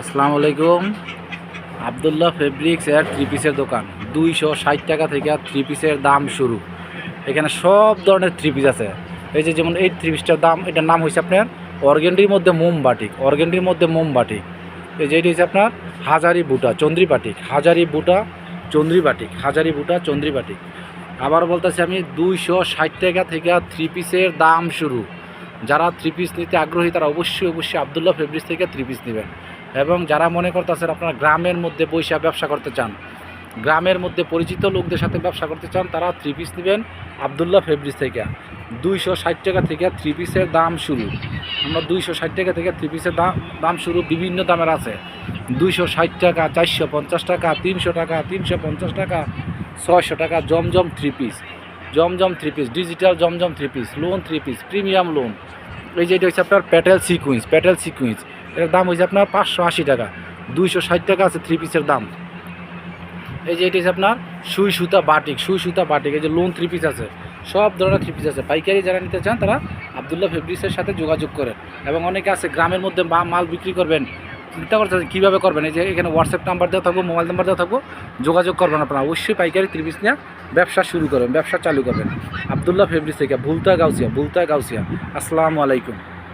আসসালামু আলাইকুম। আবদুল্লাহ ফেব্রিক্স এর থ্রি পিসের দোকান। 260 টাকা থেকে থ্রি পিসের দাম শুরু। এখানে সব ধরনের থ্রি পিস আছে। এই যে যেমন এই থ্রি পিসটার দাম, এটার নাম হয়েছে আপনার অর্গেন্ডির মধ্যে মোমবাটিক। অর্গেন্ডির মধ্যে মোমবাটিক। এই যে এটি হচ্ছে আপনার হাজারি বুটা চন্দ্রী বাটিক। হাজারি বুটা চন্দ্রী বাটিক। হাজারি বুটা চন্দ্রী বাটিক। আবার বলতেছি আমি 260 টাকা থেকে থ্রি পিসের দাম শুরু। যারা থ্রি পিস নিতে আগ্রহী তারা অবশ্যই আবদুল্লাহ ফেব্রিক্স থেকে থ্রি পিস নেবেন। এবং যারা মনে করতেছেন আপনারা গ্রামের মধ্যে বৈশা ব্যবসা করতে চান, গ্রামের মধ্যে পরিচিত লোকদের সাথে ব্যবসা করতে চান, তারা থ্রি পিস নেবেন আবদুল্লাহ ফেব্রিক্স থেকে। 260 টাকা থেকে থ্রি পিসের দাম শুরু। আমরা 260 টাকা থেকে থ্রি পিসের দাম শুরু। বিভিন্ন দামের আছে। 260 টাকা, 450 টাকা, 300 টাকা, 350 টাকা, 600 টাকা। জমজম থ্রি পিস, জমজম থ্রি পিস, ডিজিটাল জমজম three piece, lawn three piece, premium lawn. এই যে এটা হচ্ছে আপনার প্যাটেল সিকুয়েন্স। প্যাটেল সিকুয়েন্স এটার দাম হয়েছে আপনার 580 টাকা। 260 টাকা আছে থ্রি পিসের দাম। এই যে এটি হচ্ছে আপনার সুই সুতা বাটিক। সুই সুতা বাটিক। এই যে লোন থ্রি পিস আছে। সব ধরনের থ্রি পিস আছে। পাইকারি যারা নিতে চান তারা আবদুল্লাহ ফেব্রিক্সের সাথে যোগাযোগ করেন। এবং অনেকে আছে গ্রামের মধ্যে মাল বিক্রি করবেন, চিন্তা করতে কীভাবে করবেন। এই যে এখানে হোয়াটসঅ্যাপ নাম্বার দেওয়া থাকবো, মোবাইল নাম্বার দেওয়া থাকবো, যোগাযোগ করবেন। আপনারা অবশ্যই পাইকারি থ্রি পিস নিয়ে ব্যবসা শুরু করবেন, ব্যবসা চালু করবেন আবদুল্লাহ ফেব্রিক্স থেকে। ভুলতা গাউসিয়া। আসসালামু আলাইকুম।